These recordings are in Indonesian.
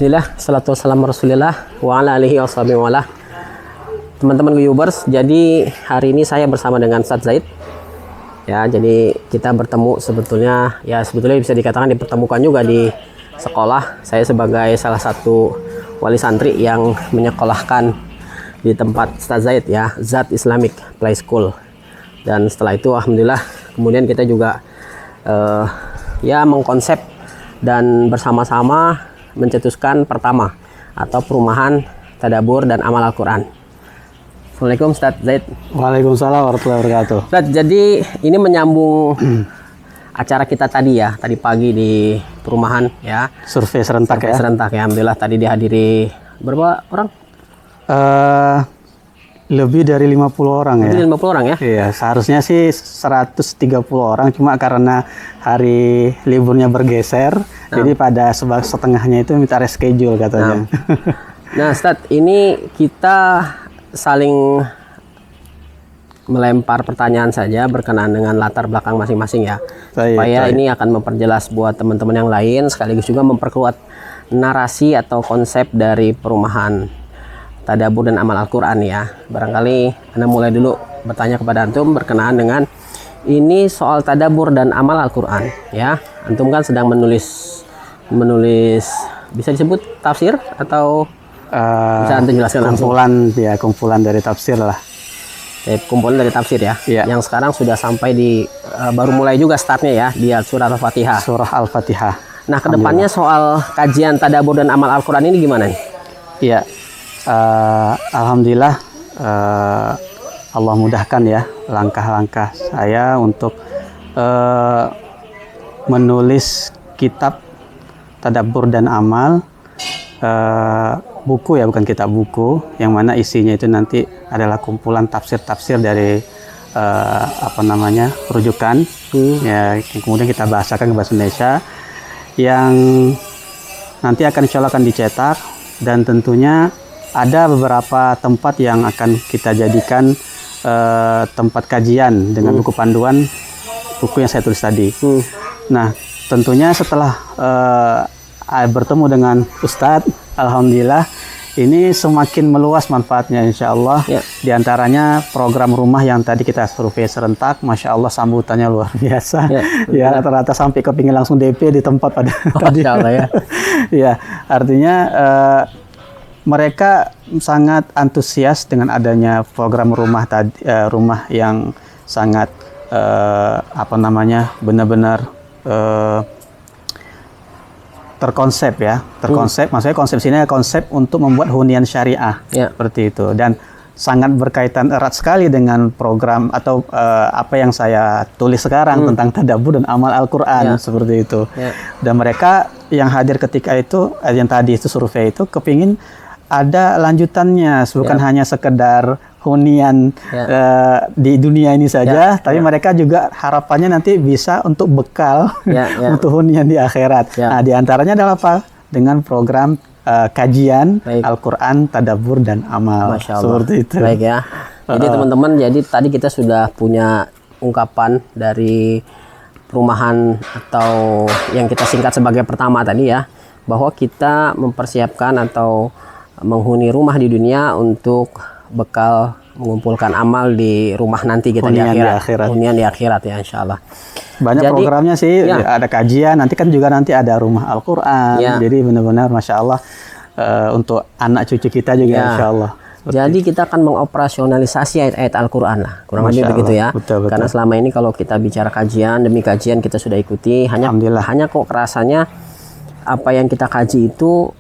Bismillah, salatu wassalamu rasulillah wa ala alihi wa sahbihi wa ala. Teman-teman Guyubers, jadi hari ini saya bersama dengan Ustadz Zaid. Ya, jadi kita bertemu sebetulnya bisa dikatakan dipertemukan juga di sekolah. Saya sebagai salah satu wali santri yang menyekolahkan di tempat Ustadz Zaid ya, Zat Islamic Play School. Dan setelah itu alhamdulillah kemudian kita juga mengkonsep dan bersama-sama mencetuskan pertama atau perumahan tadabbur dan amal Al-Quran. Assalamualaikum Ustadz Zaid. Waalaikumsalam warahmatullahi wabarakatuh. Ustadz, jadi ini menyambung acara kita tadi ya, tadi pagi di perumahan ya. Survei serentak ya. Serentak ya, alhamdulillah tadi dihadiri berapa orang? Lebih dari 50 orang ya. Lebih 50 orang ya? Iya, seharusnya sih 130 orang, cuma karena hari liburnya bergeser, jadi pada setengahnya itu minta reschedule katanya. Nah, Ustadz, ini kita saling melempar pertanyaan saja berkenaan dengan latar belakang masing-masing ya. Supaya ini akan memperjelas buat teman-teman yang lain, sekaligus juga memperkuat narasi atau konsep dari perumahan tadabbur dan amal Al-Quran ya. Barangkali Anda mulai dulu bertanya kepada Antum berkenaan dengan ini soal tadabbur dan amal Al-Quran ya. Antum kan sedang menulis bisa disebut tafsir atau bisa Antum jelaskan langsung? Kumpulan dari tafsir lah. Kumpulan dari tafsir ya. Yang sekarang sudah sampai di baru mulai juga startnya ya di surah Al-Fatihah. Surah Al-Fatihah. Nah, kedepannya soal kajian tadabbur dan amal Al-Quran ini gimana nih? Iya. Alhamdulillah Allah mudahkan ya langkah-langkah saya untuk menulis kitab tadabbur dan amal, buku ya, bukan kitab buku, yang mana isinya itu nanti adalah kumpulan tafsir-tafsir dari rujukan ya, yang kemudian kita bahasakan ke bahasa Indonesia, yang nanti insya Allah akan dicetak, dan tentunya ada beberapa tempat yang akan kita jadikan tempat kajian dengan buku panduan buku yang saya tulis tadi. Nah, tentunya setelah bertemu dengan Ustadz, alhamdulillah ini semakin meluas manfaatnya insya Allah. Di antaranya program rumah yang tadi kita survei serentak, masya Allah sambutannya luar biasa. Ya, rata-rata sampai kepingin langsung DP di tempat pada tadi. Ya. Ya, artinya mereka sangat antusias dengan adanya program rumah rumah yang sangat benar-benar terkonsep ya, maksudnya konsepsinya konsep untuk membuat hunian syariah seperti itu, dan sangat berkaitan erat sekali dengan program atau apa yang saya tulis sekarang tentang tadabbur dan amal Al-Quran seperti itu. Dan mereka yang hadir ketika itu, yang tadi itu survei itu, kepingin ada lanjutannya, bukan hanya sekedar hunian di dunia ini saja, tapi mereka juga harapannya nanti bisa untuk bekal untuk hunian di akhirat. Nah, diantaranya adalah apa? Dengan program kajian Al-Quran, tadabbur dan amal. Masya Allah. Seperti itu. Baik ya. Jadi teman-teman, jadi tadi kita sudah punya ungkapan dari perumahan atau yang kita singkat sebagai pertama tadi ya, bahwa kita mempersiapkan atau menghuni rumah di dunia untuk bekal mengumpulkan amal di rumah nanti kita hunian di akhirat. Hunian di akhirat ya insya Allah. Banyak programnya sih, ada kajian, nanti kan juga nanti ada rumah Al-Quran. Jadi benar-benar masya Allah untuk anak cucu kita juga insya Allah. Jadi kita akan mengoperasionalisasi ayat-ayat Al-Quran lah, kurang lebih begitu ya. Betul. Karena selama ini kalau kita bicara kajian demi kajian kita sudah ikuti, hanya kok rasanya apa yang kita kaji itu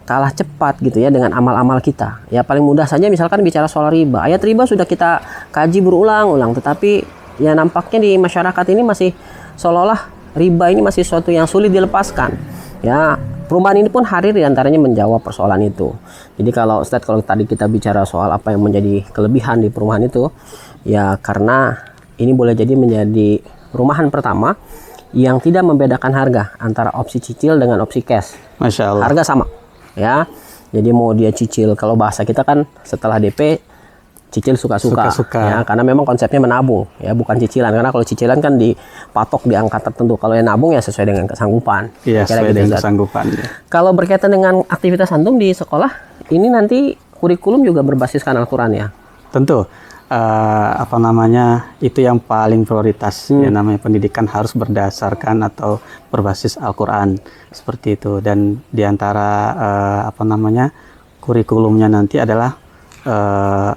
kalah cepat gitu ya dengan amal-amal kita. Ya paling mudah saja misalkan bicara soal riba. Ayat riba sudah kita kaji berulang-ulang, tetapi ya nampaknya di masyarakat ini masih seolah-olah riba ini masih sesuatu yang sulit dilepaskan. Ya, perumahan ini pun hadir diantaranya menjawab persoalan itu. Jadi kalau Ustadz, kalau tadi kita bicara soal apa yang menjadi kelebihan di perumahan itu, ya karena ini boleh jadi menjadi perumahan pertama yang tidak membedakan harga antara opsi cicil dengan opsi cash. Masya Allah. Harga sama ya. Jadi mau dia cicil, kalau bahasa kita kan setelah DP cicil suka-suka ya, karena memang konsepnya menabung ya, bukan cicilan, karena kalau cicilan kan dipatok di angka tertentu, kalau yang nabung ya sesuai dengan kesanggupan. Iya, sesuai dengan kesanggupan ya. Kalau berkaitan dengan aktivitas antum di sekolah ini, nanti kurikulum juga berbasiskan Al-Quran ya? Tentu. Itu yang paling prioritas ya, namanya pendidikan harus berdasarkan atau berbasis Al-Quran seperti itu. Dan diantara kurikulumnya nanti adalah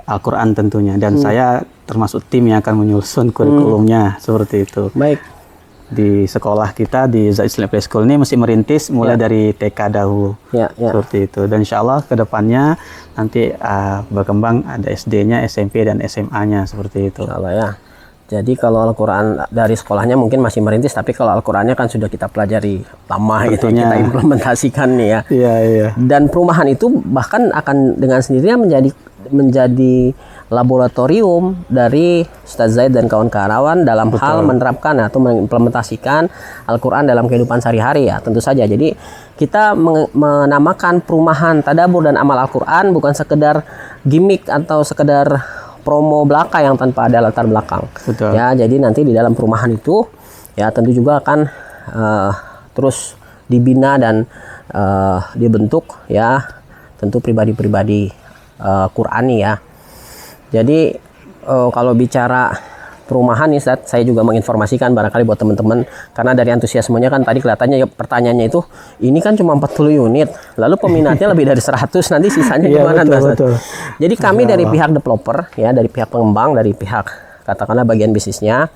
Al-Quran tentunya, dan saya termasuk tim yang akan menyusun kurikulumnya seperti itu. Baik. Di sekolah kita di Zahid Islamic Play School ini mesti merintis mulai dari TK dahulu seperti itu, dan insya Allah kedepannya nanti berkembang ada SD-nya, SMP dan SMA-nya seperti itu. Insya Allah ya. Jadi kalau Al-Quran dari sekolahnya mungkin masih merintis, tapi kalau Al-Qurannya kan sudah kita pelajari lama gitu, kita implementasikan nih ya. Iya. Dan perumahan itu bahkan akan dengan sendirinya menjadi laboratorium dari Ustaz Zaid dan kawan-kawan dalam hal menerapkan atau mengimplementasikan Al-Quran dalam kehidupan sehari-hari ya, tentu saja. Jadi kita menamakan perumahan tadabbur dan amal Al-Quran bukan sekedar gimmick atau sekedar promo belaka yang tanpa ada latar belakang. Betul. Ya, jadi nanti di dalam perumahan itu ya tentu juga akan terus dibina dan dibentuk ya tentu pribadi-pribadi Qurani ya. Jadi kalau bicara perumahan nih, saya juga menginformasikan barangkali buat teman-teman, karena dari antusiasmenya kan tadi kelihatannya ya, pertanyaannya itu ini kan cuma 40 unit, lalu peminatnya lebih dari 100, nanti sisanya gimana? Betul. Jadi kami dari pihak developer ya, dari pihak pengembang, dari pihak katakanlah bagian bisnisnya,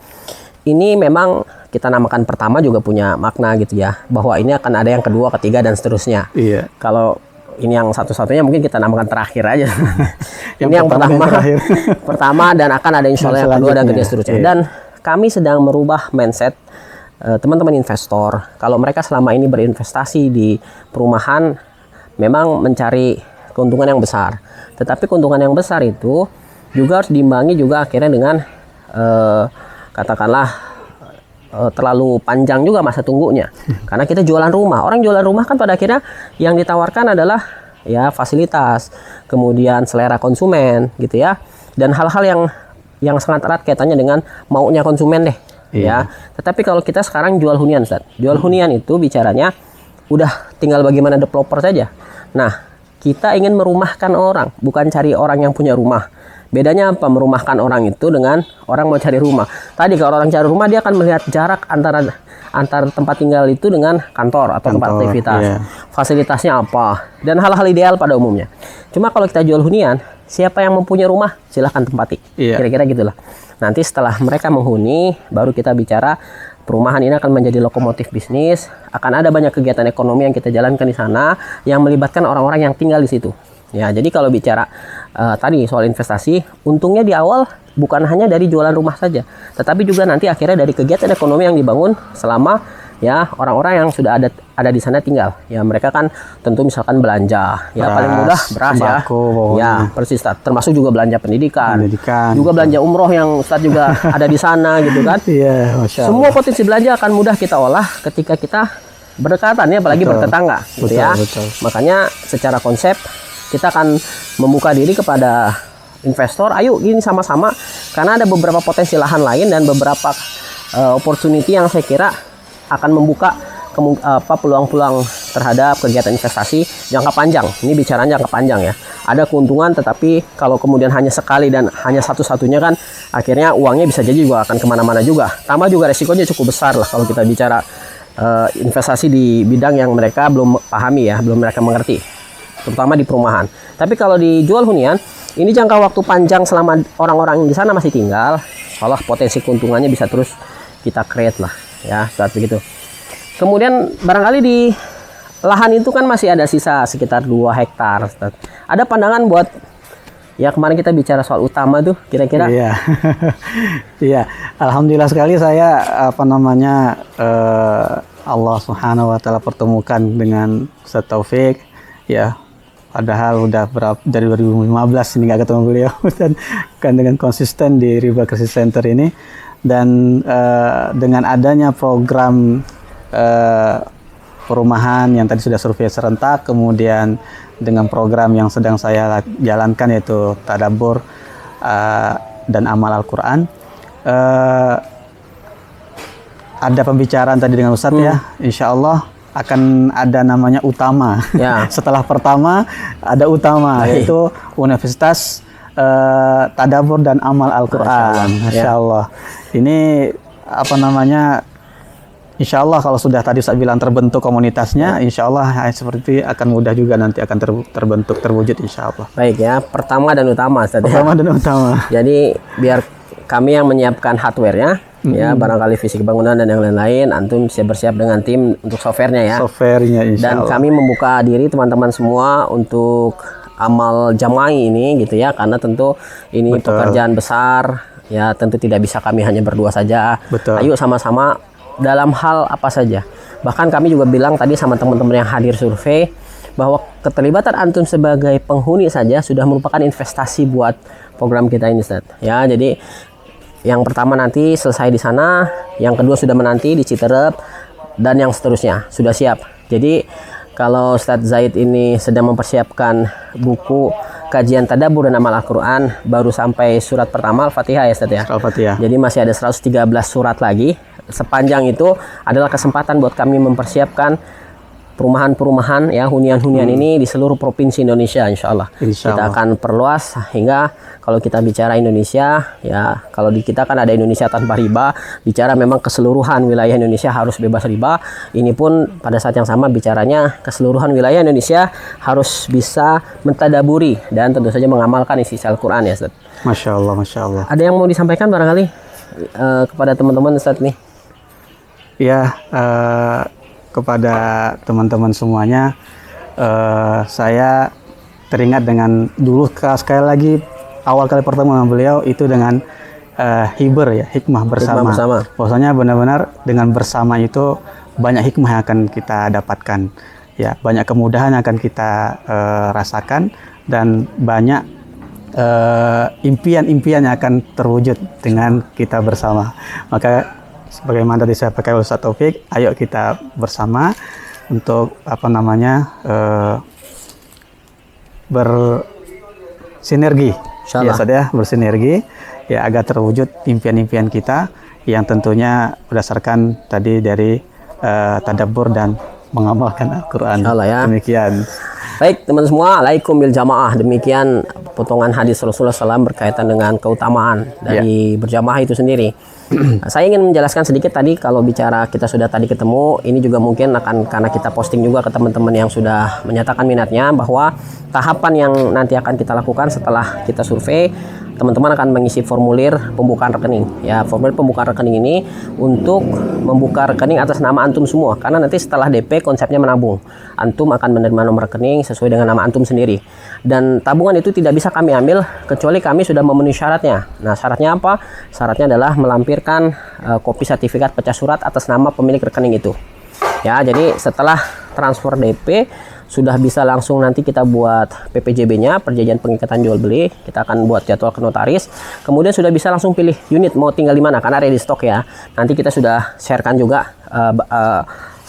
ini memang kita namakan pertama juga punya makna gitu ya, bahwa ini akan ada yang kedua, ketiga dan seterusnya. Iya. Kalau ini yang satu-satunya mungkin kita namakan terakhir aja. Ini yang pertama dan akan ada insya Allah yang kedua dan ketiga seterusnya. Dan kami sedang merubah mindset teman-teman investor. Kalau mereka selama ini berinvestasi di perumahan memang mencari keuntungan yang besar. Tetapi keuntungan yang besar itu juga harus diimbangi juga akhirnya dengan katakanlah terlalu panjang juga masa tunggunya. Karena kita jualan rumah. Orang jualan rumah kan pada akhirnya yang ditawarkan adalah ya fasilitas, kemudian selera konsumen gitu ya. Dan hal-hal yang sangat erat kaitannya dengan maunya konsumen deh. Ya. Tetapi kalau kita sekarang jual hunian, Ustaz. Jual hunian itu bicaranya udah tinggal bagaimana developer saja. Nah, kita ingin merumahkan orang, bukan cari orang yang punya rumah. Bedanya apa merumahkan orang itu dengan orang mau cari rumah? Tadi kalau orang cari rumah dia akan melihat jarak antara tempat tinggal itu dengan kantor atau tempat aktivitas. Fasilitasnya apa dan hal-hal ideal pada umumnya. Cuma kalau kita jual hunian, siapa yang mempunyai rumah silahkan tempati. Kira-kira gitulah. Nanti setelah mereka menghuni, baru kita bicara perumahan ini akan menjadi lokomotif bisnis. Akan ada banyak kegiatan ekonomi yang kita jalankan di sana yang melibatkan orang-orang yang tinggal di situ. Ya, jadi kalau bicara tadi soal investasi, untungnya di awal bukan hanya dari jualan rumah saja, tetapi juga nanti akhirnya dari kegiatan ekonomi yang dibangun selama ya orang-orang yang sudah ada di sana tinggal. Ya, mereka kan tentu misalkan belanja, ya paling mudah beras sembako, ya persis, termasuk juga belanja pendidikan, juga belanja umroh yang Ustadz juga ada di sana gitu kan. Semua potensi belanja akan mudah kita olah ketika kita berdekatan ya, apalagi bertetangga gitu ya. Makanya secara konsep kita akan membuka diri kepada investor, ayo gini sama-sama, karena ada beberapa potensi lahan lain dan beberapa opportunity yang saya kira akan membuka peluang-peluang terhadap kegiatan investasi jangka panjang. Ini bicara jangka panjang ya. Ada keuntungan, tetapi kalau kemudian hanya sekali dan hanya satu-satunya kan akhirnya uangnya bisa jadi juga akan kemana-mana juga. Tambah juga resikonya cukup besar lah kalau kita bicara investasi di bidang yang mereka belum pahami ya, belum mereka mengerti, terutama di perumahan. Tapi kalau dijual hunian, ini jangka waktu panjang selama orang-orang di sana masih tinggal, malah potensi keuntungannya bisa terus kita create lah ya, saat begitu. Kemudian barangkali di lahan itu kan masih ada sisa sekitar 2 hektar. Ada pandangan buat ya, kemarin kita bicara soal utama tuh kira-kira. Iya. Alhamdulillah sekali saya Allah Subhanahu wa taala pertemukan dengan Ustaz Taufik ya. Padahal udah dari 2015 ini nggak ketemu beliau, dan kan dengan konsisten di Riba Crisis Center ini, dan dengan adanya program perumahan yang tadi sudah survei serentak, kemudian dengan program yang sedang saya jalankan yaitu tadabbur dan amal Al-Quran. Ada pembicaraan tadi dengan Ustadz ya, insya Allah akan ada namanya utama. Ya. Setelah pertama ada utama, yaitu Universitas Tadabbur dan Amal Al-Quran. Masya Allah. Ini apa namanya? Insya Allah kalau sudah tadi Ustaz bilang terbentuk komunitasnya, insya Allah seperti akan mudah juga nanti akan terbentuk, terwujud insya Allah. Baik ya, pertama dan utama Ustaz. Pertama dan utama. Jadi biar kami yang menyiapkan hardware-nya, ya barangkali fisik bangunan dan yang lain-lain, antum bersiap dengan tim untuk softwarenya ya. Softwarenya insya Allah. Dan kami membuka diri teman-teman semua untuk amal jama'i ini gitu ya, karena tentu ini pekerjaan besar ya, tentu tidak bisa kami hanya berdua saja. Betul. Ayo sama-sama dalam hal apa saja. Bahkan kami juga bilang tadi sama teman-teman yang hadir survei bahwa keterlibatan antum sebagai penghuni saja sudah merupakan investasi buat program kita ini Ustaz. Ya, jadi yang pertama nanti selesai di sana, yang kedua sudah menanti di Citerep, dan yang seterusnya sudah siap. Jadi kalau Ustadz Zaid ini sedang mempersiapkan buku kajian tadabbur dan amal Al-Quran, baru sampai surat pertama Al-Fatihah ya Ustadz ya. Al-Fatihah. Jadi masih ada 113 surat lagi. Sepanjang itu adalah kesempatan buat kami mempersiapkan perumahan-perumahan ya, hunian-hunian ini di seluruh provinsi Indonesia insya Allah. Kita akan perluas hingga kalau kita bicara Indonesia ya, kalau di kita kan ada Indonesia tanpa riba, bicara memang keseluruhan wilayah Indonesia harus bebas riba. Ini pun pada saat yang sama bicaranya keseluruhan wilayah Indonesia harus bisa mentadaburi dan tentu saja mengamalkan isi Al-Quran ya Ustaz. Masya Allah, Masya Allah. Ada yang mau disampaikan barangkali kepada teman-teman Ustaz nih? Ya, kepada teman-teman semuanya, saya teringat dengan dulu sekali lagi awal kali pertama dengan beliau itu dengan hiber ya, hikmah bersama. Bahwasanya benar-benar dengan bersama itu banyak hikmah yang akan kita dapatkan, ya banyak kemudahan yang akan kita rasakan dan banyak impian-impian yang akan terwujud dengan kita bersama. Maka sebagaimana tadi saya pakai Ustaz Taufik, ayo kita bersama untuk apa namanya bersinergi, ya Ustaz ya, bersinergi ya agar terwujud impian-impian kita yang tentunya berdasarkan tadi dari tadabbur dan mengamalkan Al-Quran. Ya. Demikian. Baik teman semua, alaikum bil jamaah. Demikian potongan hadis Rasulullah SAW berkaitan dengan keutamaan dari berjamaah itu sendiri. Saya ingin menjelaskan sedikit tadi, kalau bicara kita sudah tadi ketemu, ini juga mungkin akan karena kita posting juga ke teman-teman yang sudah menyatakan minatnya, bahwa tahapan yang nanti akan kita lakukan setelah kita survei, teman-teman akan mengisi formulir pembukaan rekening. Ya, formulir pembukaan rekening ini untuk membuka rekening atas nama antum semua, karena nanti setelah DP konsepnya menabung. Antum akan menerima nomor rekening sesuai dengan nama antum sendiri. Dan tabungan itu tidak bisa kami ambil kecuali kami sudah memenuhi syaratnya. Nah, syaratnya apa? Syaratnya adalah melampirkan kopi sertifikat pecah surat atas nama pemilik rekening itu. Ya, jadi setelah transfer DP sudah bisa langsung nanti kita buat PPJB-nya, perjanjian pengikatan jual beli. Kita akan buat jadwal ke notaris. Kemudian sudah bisa langsung pilih unit mau tinggal di mana, karena ready stock ya. Nanti kita sudah sharekan juga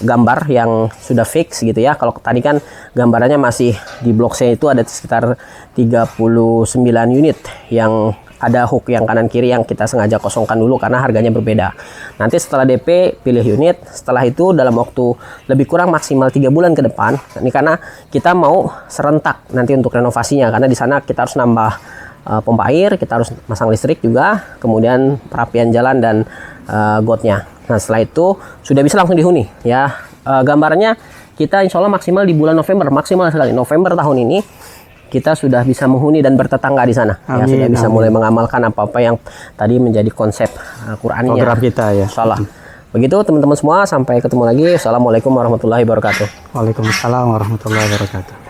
gambar yang sudah fix gitu ya. Kalau tadi kan gambarannya masih di blok C itu ada sekitar 39 unit yang ada hook yang kanan kiri yang kita sengaja kosongkan dulu karena harganya berbeda. Nanti setelah DP pilih unit, setelah itu dalam waktu lebih kurang maksimal 3 bulan ke depan. Ini karena kita mau serentak nanti untuk renovasinya, karena di sana kita harus nambah pompa air, kita harus masang listrik juga, kemudian perapian jalan dan gotnya. Nah, setelah itu sudah bisa langsung dihuni ya. Gambarnya kita insya Allah maksimal di bulan November, maksimal sekali November tahun ini kita sudah bisa menghuni dan bertetangga di sana. Ya, sudah bisa mulai mengamalkan apa-apa yang tadi menjadi konsep Qur'annya. Program kita ya. Insyaallah. Begitu teman-teman semua, sampai ketemu lagi. Assalamualaikum warahmatullahi wabarakatuh. Waalaikumsalam warahmatullahi wabarakatuh.